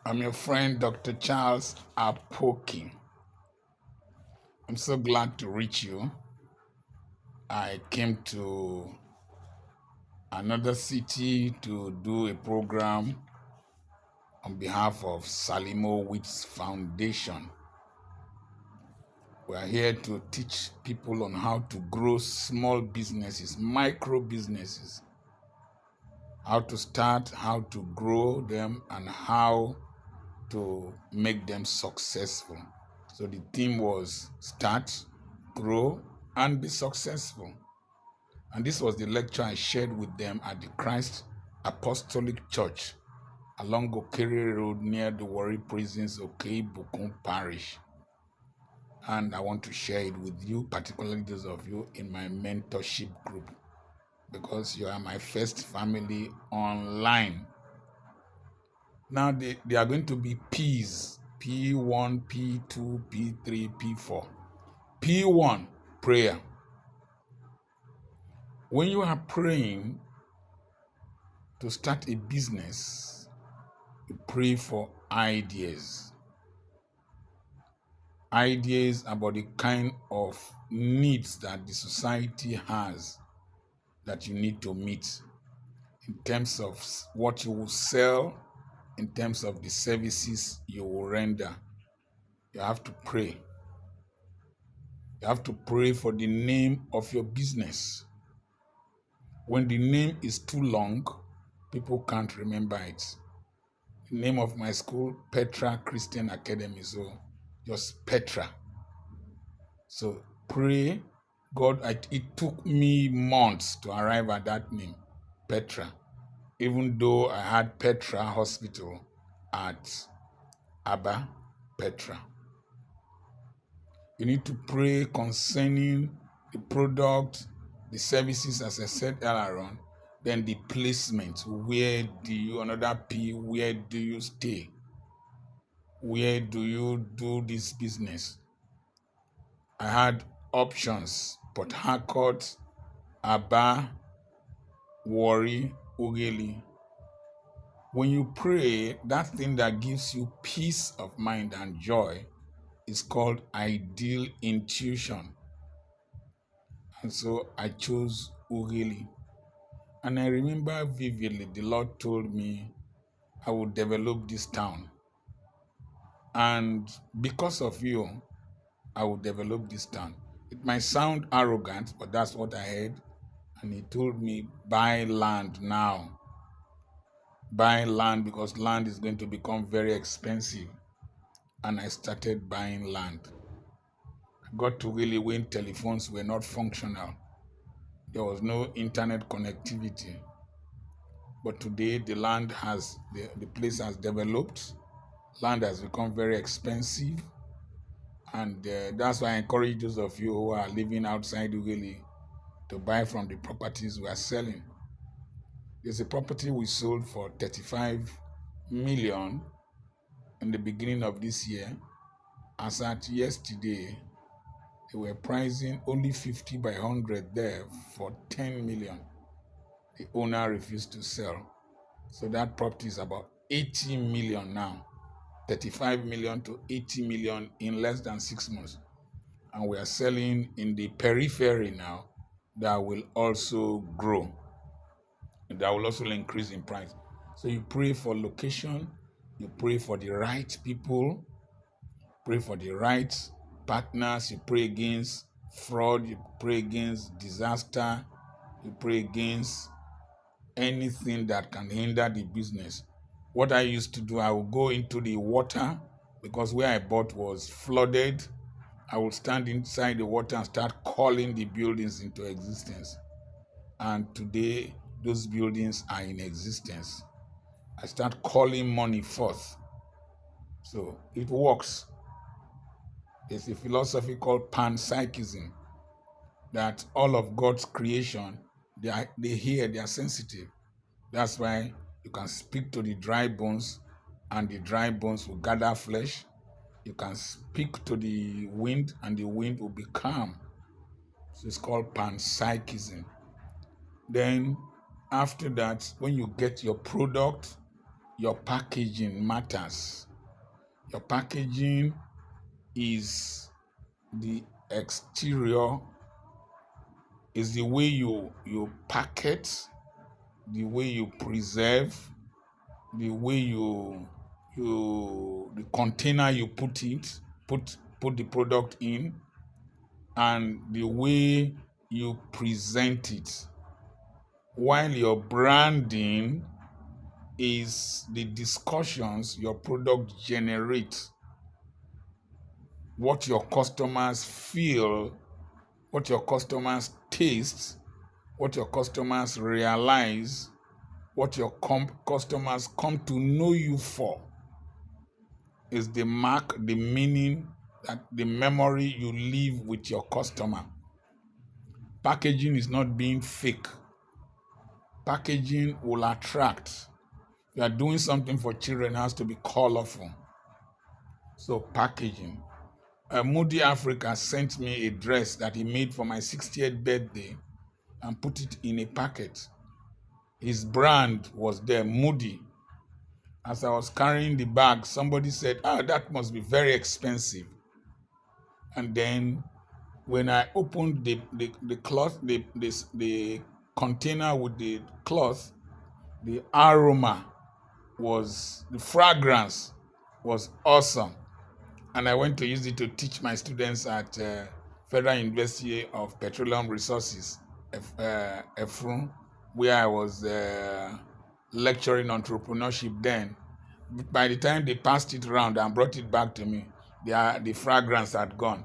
I'm your friend, Dr. Charles Apoki. I'm so glad to reach you. I came to another city to do a program on behalf of Salimo Wits Foundation. We are here to teach people on how to grow small businesses, micro businesses, how to start, how to grow them, and how to make them successful. So the theme was start, grow, and be successful. And this was the lecture I shared with them at the Christ Apostolic Church along Okere Road near the Warri Prisons, Okei-Bukun Parish. And I want to share it with you, particularly those of you in my mentorship group, because you are my first family online. Now they are going to be P's, P1, P2, P3, P4. P1, prayer. When you are praying to start a business, you pray for ideas. Ideas about the kind of needs that the society has that you need to meet in terms of what you will sell, in terms of the services you will render. You have to pray. You have to pray for the name of your business. When the name is too long, people can't remember it. The name of my school, Petra Christian Academy, so just Petra. So pray, God, it took me months to arrive at that name, Petra, even though I had Petra Hospital at Aba, Petra. You need to pray concerning the product, the services, as I said earlier on, then the placement. Where do you, another P, where do you stay? Where do you do this business? I had options: Port Harcourt, Aba, Warri, Ughelli. When you pray, that thing that gives you peace of mind and joy is called ideal intuition. And so I chose Ughelli. And I remember vividly the Lord told me I would develop this town. And because of you, I will develop this town. It might sound arrogant, but that's what I heard. And he told me, buy land now. Buy land because land is going to become very expensive. And I started buying land. I got to really when telephones were not functional. There was no internet connectivity. But today the land has, the place has developed. Land has become very expensive. And that's why I encourage those of you who are living outside Ughelli to buy from the properties we are selling. There's a property we sold for 35 million in the beginning of this year. As at yesterday, they were pricing only 50 by 100 there for 10 million. The owner refused to sell. So that property is about 80 million now. 35 million to 80 million in less than 6 months. And we are selling in the periphery now that will also grow. That will also increase in price. So you pray for location, you pray for the right people, pray for the right partners, you pray against fraud, you pray against disaster, you pray against anything that can hinder the business. What I used to do, I would go into the water because where I bought was flooded. I would stand inside the water and start calling the buildings into existence. And today, those buildings are in existence. I start calling money forth. So it works. There's a philosophy called panpsychism that all of God's creation, they hear, they are sensitive. That's why you can speak to the dry bones and the dry bones will gather flesh. You can speak to the wind and the wind will be calm. So it's called panpsychism. Then after that, when you get your product, your packaging matters. Your packaging is the exterior, is the way you packet, the way you preserve, the way the container you put the product in, and the way you present it. While your branding is the discussions your product generates, what your customers feel, what your customers taste, what your customers realize, what your customers come to know you for, is the mark, the meaning, that the memory you leave with your customer. Packaging is not being fake. Packaging will attract. You are doing something for children, it has to be colorful. So packaging. Moody Africa sent me a dress that he made for my 60th birthday and put it in a packet. His brand was there, Moody. As I was carrying the bag, somebody said, that must be very expensive. And then when I opened the cloth, the container with the cloth, the aroma the fragrance was awesome. And I went to use it to teach my students at Federal University of Petroleum Resources, EFRUN, where I was lecturing entrepreneurship then. By the time they passed it around and brought it back to me, the fragrance had gone.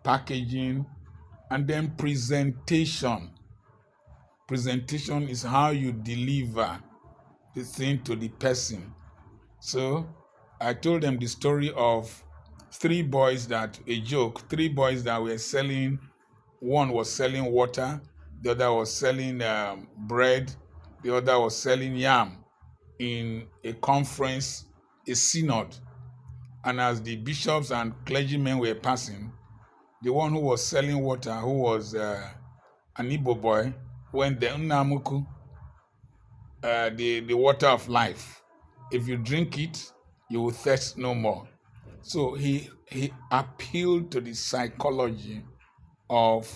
Packaging, and then presentation. Presentation is how you deliver the thing to the person. So I told them the story of three boys that were selling. One was selling water, the other was selling bread, the other was selling yam in a conference, a synod. And as the bishops and clergymen were passing, the one who was selling water, who was an Igbo boy, went there, Nnamuku, the water of life. If you drink it, you will thirst no more. So he appealed to the psychology of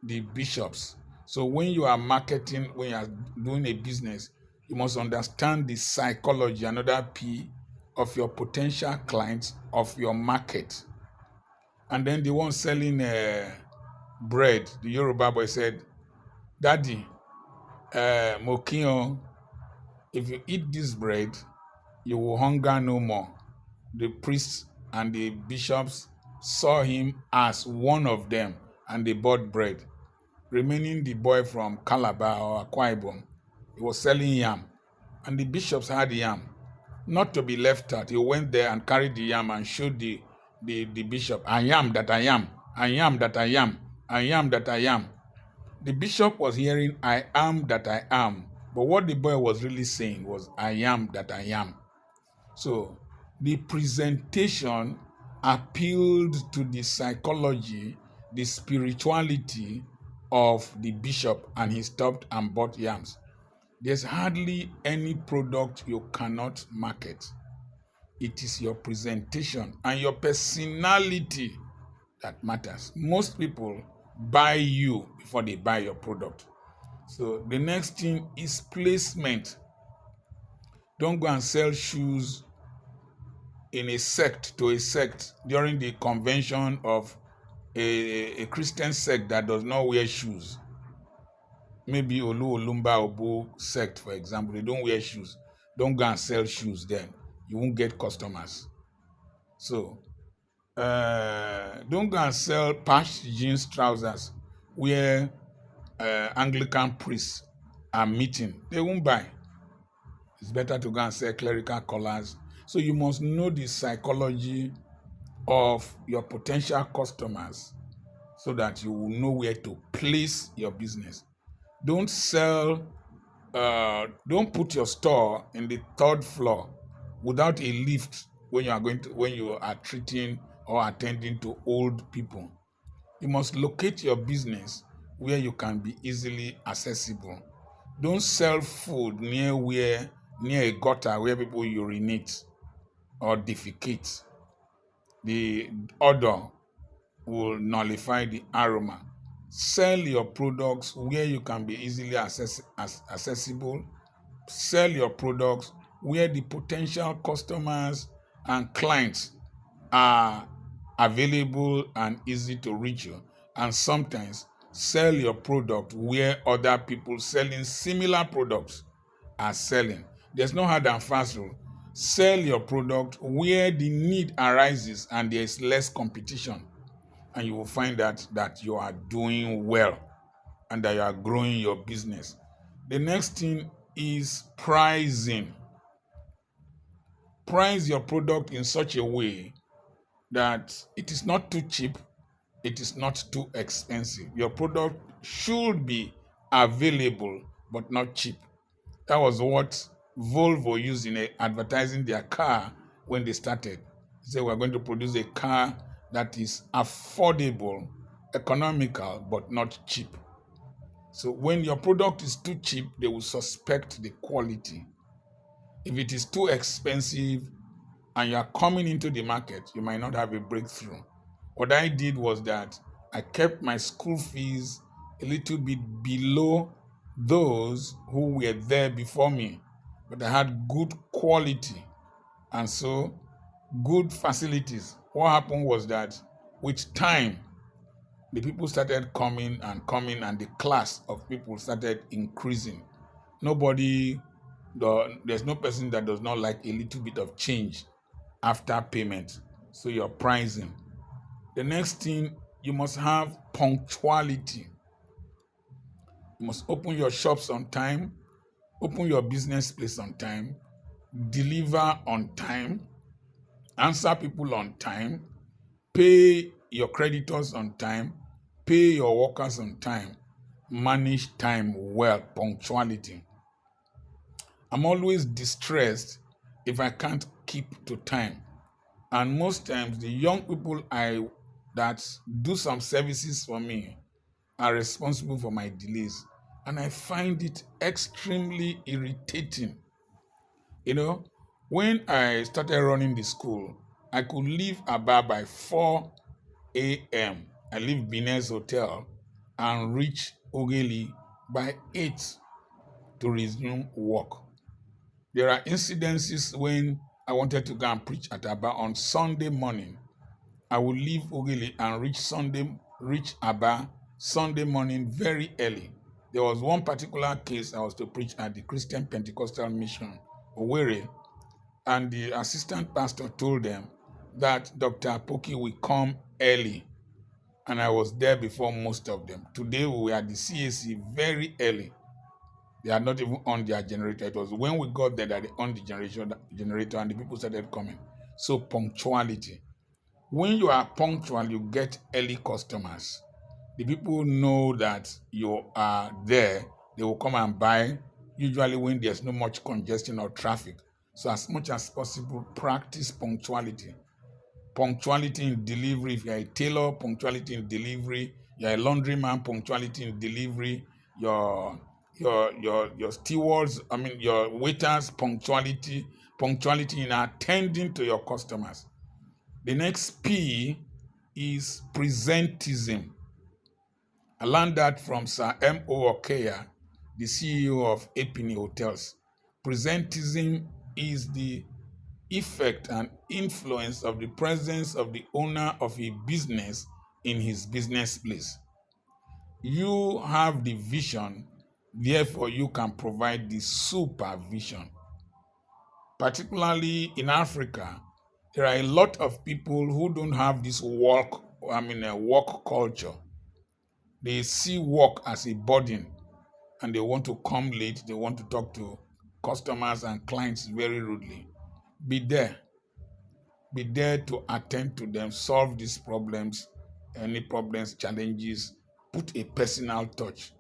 the bishops. So when you are marketing, when you are doing a business, you must understand the psychology, another P, of your potential clients, of your market. And then the one selling bread, the Yoruba boy said, Daddy, Mokinyo, if you eat this bread, you will hunger no more. The priests and the bishops saw him as one of them, and they bought bread. Remaining the boy from Calabar or Akwa Ibom, he was selling yam, and the bishops had yam. Not to be left out, he went there and carried the yam and showed the bishop, I am that I am, I am that I am, I am that I am. The bishop was hearing, I am that I am, but what the boy was really saying was, I am that I am. So the presentation appealed to the psychology, the spirituality of the bishop, and he stopped and bought yams. There's hardly any product you cannot market. It is your presentation and your personality that matters. Most people buy you before they buy your product. So the next thing is placement. Don't go and sell shoes in a sect to a sect during the convention of a Christian sect that does not wear shoes. Maybe Olu Olumba Obu sect, for example, they don't wear shoes. Don't go and sell shoes then. You won't get customers. So don't go and sell patched jeans trousers where Anglican priests are meeting. They won't buy. It's better to go and sell clerical collars. So you must know the psychology of your potential customers so that you will know where to place your business. Don't put your store in the third floor without a lift when you are treating or attending to old people. You must locate your business where you can be easily accessible. Don't sell food near where near a gutter where people urinate or defecate. The odor will nullify the aroma. Sell your products where you can be easily accessible. Sell your products where the potential customers and clients are available and easy to reach you. And sometimes sell your product where other people selling similar products are selling. There's no hard and fast rule. Sell your product where the need arises and there is less competition, and you will find that you are doing well and that you are growing your business. The next thing is pricing. Price your product in such a way that it is not too cheap, it is not too expensive. Your product should be available but not cheap. That was what Volvo used in advertising their car when they started. They said, we're going to produce a car that is affordable, economical, but not cheap. So when your product is too cheap, they will suspect the quality. If it is too expensive and you are coming into the market, you might not have a breakthrough. What I did was that I kept my school fees a little bit below those who were there before me, but I had good quality and so good facilities. What happened was that with time, the people started coming, and the class of people started increasing. There's no person that does not like a little bit of change after payment. So you're pricing. The next thing, you must have punctuality. You must open your shops on time, open your business place on time, deliver on time, answer people on time, pay your creditors on time, pay your workers on time, manage time well, punctuality. I'm always distressed if I can't keep to time. And most times the young people that do some services for me are responsible for my delays. And I find it extremely irritating. You know, when I started running the school, I could leave Aba by 4 a.m. I leave Binez Hotel and reach Ogeli by 8 to resume work. There are incidences when I wanted to go and preach at Aba on Sunday morning. I would leave Ogeli and reach Aba Sunday morning very early. There was one particular case I was to preach at the Christian Pentecostal Mission, Owerri, and the assistant pastor told them that Dr. Apoki will come early, and I was there before most of them. Today we were at the CAC very early. They had not even on their generator. It was when we got there that they on the generator and the people started coming. So punctuality. When you are punctual, you get early customers. The people know that you are there. They will come and buy, usually when there's no much congestion or traffic. So as much as possible, practice punctuality. Punctuality in delivery. If you're a tailor, punctuality in delivery. You're a laundryman, punctuality in delivery. Your stewards, your waiters, punctuality in attending to your customers. The next P is presentism. I learned that from Sir M.O. Okeya, the CEO of Apini Hotels. Presentism is the effect and influence of the presence of the owner of a business in his business place. You have the vision, therefore you can provide the supervision. Particularly in Africa, there are a lot of people who don't have this work culture. They see work as a burden and they want to come late, they want to talk to customers and clients very rudely. Be there. Be there to attend to them, solve these problems, any problems, challenges, put a personal touch.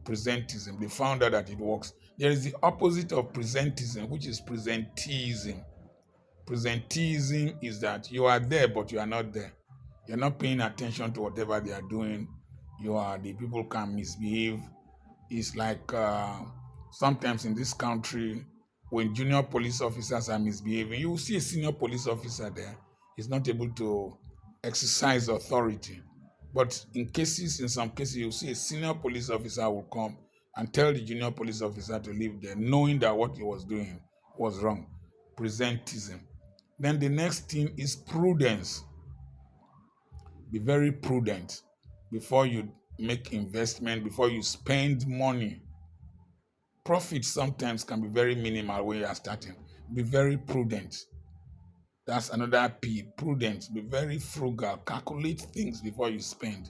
Presentism. They found out that it works. There is the opposite of presentism, which is presenteeism. Presenteeism is that you are there, but you are not there. You're not paying attention to whatever they are doing. The people can misbehave. It's like sometimes in this country, when junior police officers are misbehaving, you will see a senior police officer there is not able to exercise authority. But in some cases, you see a senior police officer will come and tell the junior police officer to leave there, knowing that what he was doing was wrong. Presentism. Then the next thing is prudence. Be very prudent before you make investment, before you spend money. Profit sometimes can be very minimal when you are starting. Be very prudent. That's another P. Prudent. Be very frugal. Calculate things before you spend.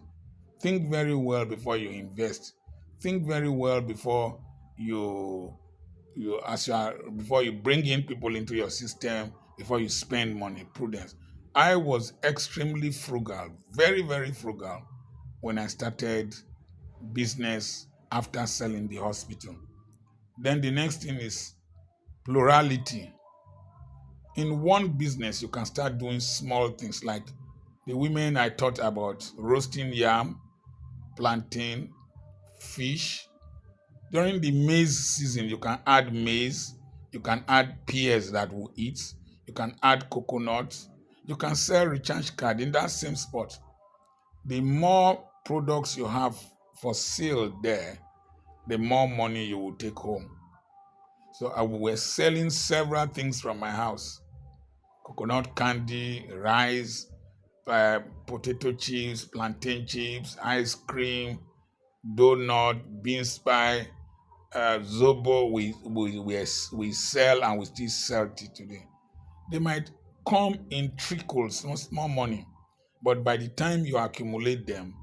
Think very well before you invest. Think very well before you before you bring in people into your system, before you spend money. Prudence. I was extremely frugal, very, very frugal when I started business after selling the hospital. Then the next thing is plurality. In one business, you can start doing small things like the women I taught about roasting yam, plantain, fish. During the maize season, you can add maize, you can add pears that will eat, you can add coconut, you can sell recharge card in that same spot. The more products you have for sale there, the more money you will take home. So I was selling several things from my house: coconut candy, rice, potato chips, plantain chips, ice cream, donut, bean pie, zobo. We sell and we still sell till today. They might come in trickles, small money, but by the time you accumulate them,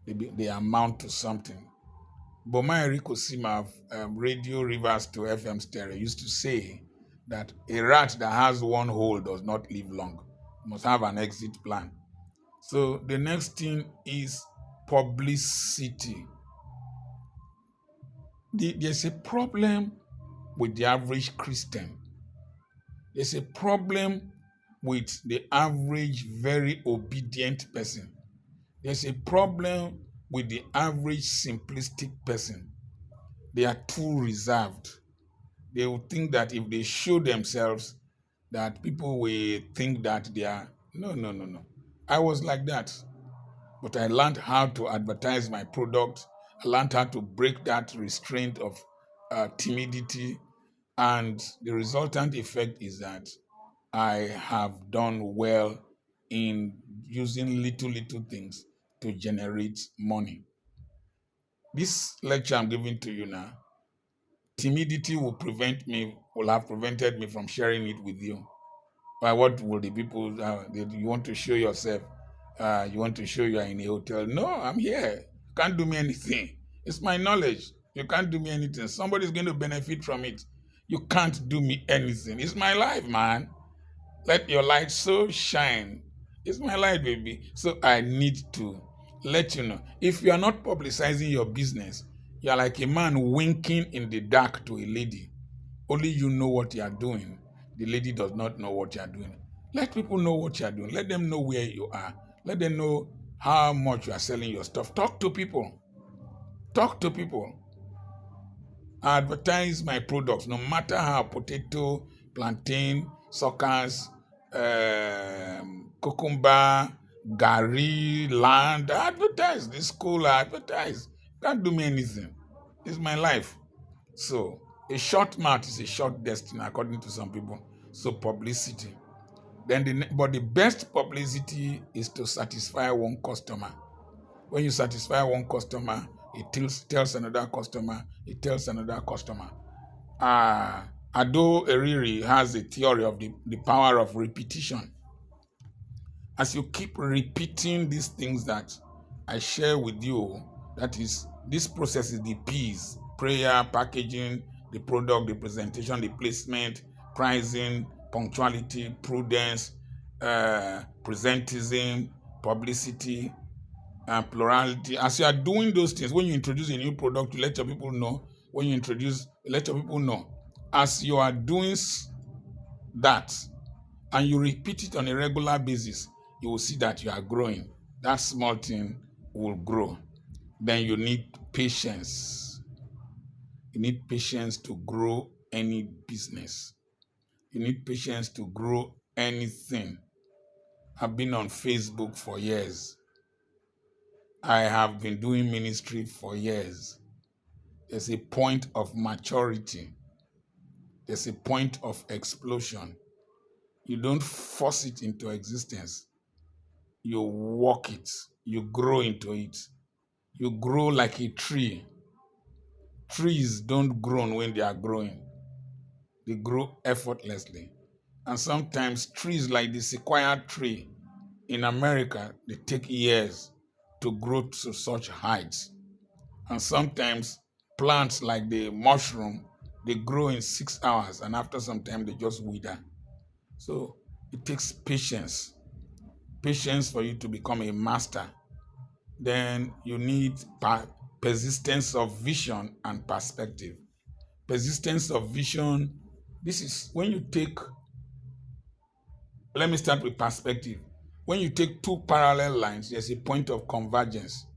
they amount to something. Boma Eriko Sima of Radio Rivers to FM Stereo used to say that a rat that has one hole does not live long. You must have an exit plan. So the next thing is publicity. There's a problem with the average Christian. There's a problem with the average very obedient person. There's a problem with the average simplistic person. They are too reserved. They will think that if they show themselves, that people will think that they are. No, no, no, no. I was like that. But I learned how to advertise my product. I learned how to break that restraint of timidity. And the resultant effect is that I have done well in using little things to generate money. This lecture I'm giving to you now, timidity will have prevented me from sharing it with you. Why? What will the people? You want to show yourself? You want to show you are in a hotel? No, I'm here. Can't do me anything. It's my knowledge. You can't do me anything. Somebody's going to benefit from it. You can't do me anything. It's my life, man. Let your light so shine. It's my life, baby. So I need to let you know. If you are not publicizing your business, you are like a man winking in the dark to a lady. Only you know what you are doing. The lady does not know what you are doing. Let people know what you are doing. Let them know where you are. Let them know how much you are selling your stuff. Talk to people. Talk to people. I advertise my products, no matter how potato, plantain, suckers, cucumber, gari, land. I advertise. This school, I advertise. Can't do me anything. It's my life. So a short mouth is a short destiny, according to some people. So publicity. But the best publicity is to satisfy one customer. When you satisfy one customer, it tells another customer, it tells another customer. Ado Eriri has a theory of the power of repetition. As you keep repeating these things that I share with you, that is, this process is the P's: prayer, packaging, the product, the presentation, the placement, pricing, punctuality, prudence, presentism, publicity, and plurality. As you are doing those things, when you introduce a new product, you let your people know. When you introduce, you let your people know. As you are doing that, and you repeat it on a regular basis, you will see that you are growing. That small thing will grow. Then you need patience. You need patience to grow any business. You need patience to grow anything. I've been on Facebook for years. I have been doing ministry for years. There's a point of maturity. There's a point of explosion. You don't force it into existence. You walk it. You grow into it. You grow like a tree. Trees don't grow when they are growing. They grow effortlessly. And sometimes trees like the sequoia tree in America, they take years to grow to such heights. And sometimes plants like the mushroom, they grow in 6 hours and after some time they just wither. So it takes patience. Patience for you to become a master. Then you need persistence of vision and perspective. Persistence of vision, this is when you take, let me start with perspective. When you take two parallel lines, there's a point of convergence.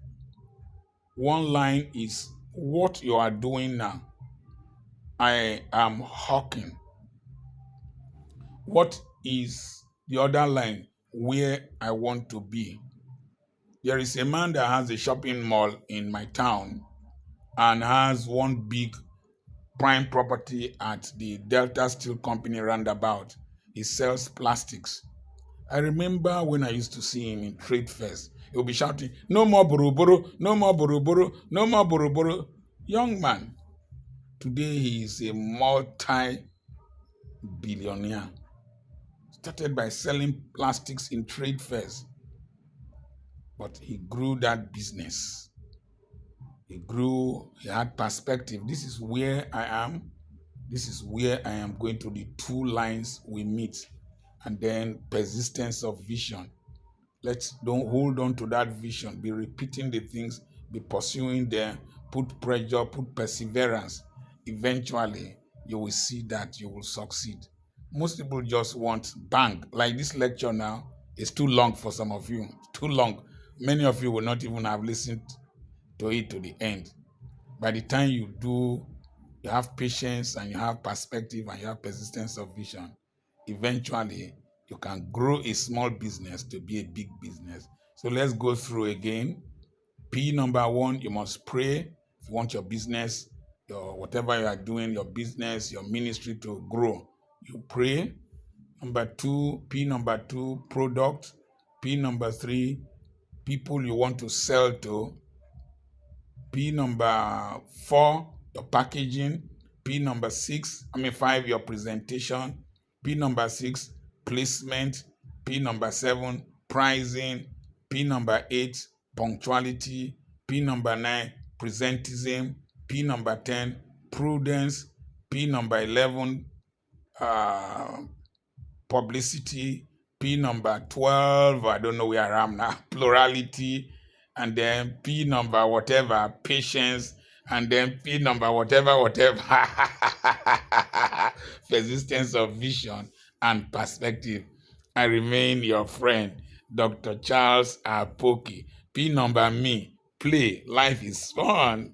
One line is what you are doing now. I am hawking. What is the other line? Where I want to be. There is a man that has a shopping mall in my town and has one big prime property at the Delta Steel Company roundabout. He sells plastics. I remember when I used to see him in trade fairs, he would be shouting, "No more boroboro, no more boroboro, no more boroboro." Young man, today he is a multi-billionaire. Started by selling plastics in trade fairs, but he grew that business. He grew, he had perspective. This is where I am. This is where I am going to. The two lines we meet. And then persistence of vision. Let's don't hold on to that vision. Be repeating the things, be pursuing them, put pressure, put perseverance. Eventually, you will see that you will succeed. Most people just want bang. Like this lecture now is too long for some of you. Too long. Many of you will not even have listened to it to the end. By the time you do, you have patience and you have perspective and you have persistence of vision. Eventually, you can grow a small business to be a big business. So let's go through again. P number one, you must pray. If you want your business, your whatever you are doing, your business, your ministry to grow, you pray. Number two, P number two, product. P number three, people you want to sell to. P number four, your packaging. P number five, your presentation. P number six, placement. P number seven, pricing. P number eight, punctuality. P number nine, presentism. P number 10, prudence. P number 11, uh, publicity. P number 12, I don't know where I am now, plurality. And then P number whatever, patience. And then P number whatever, persistence of vision and perspective. I remain your friend, Dr. Charles Apoki. P number me, play. Life is fun.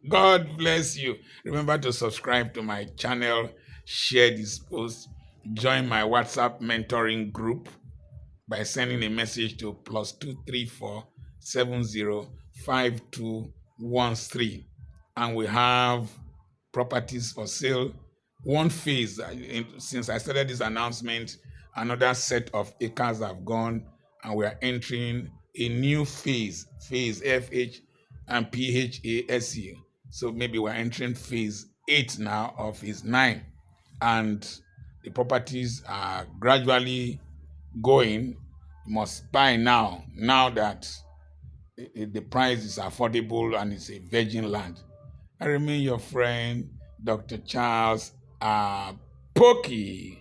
God bless you. Remember to subscribe to my channel, share this post, join my WhatsApp mentoring group by sending a message to +234705213. And we have properties for sale. One phase, since I started this announcement, another set of acres have gone, and we are entering a new phase FH and PHASE. So maybe we're entering phase 8 now of phase 9. And the properties are gradually going. You must buy now that the price is affordable and it's a virgin land. I remain your friend, Dr. Charles Apoki.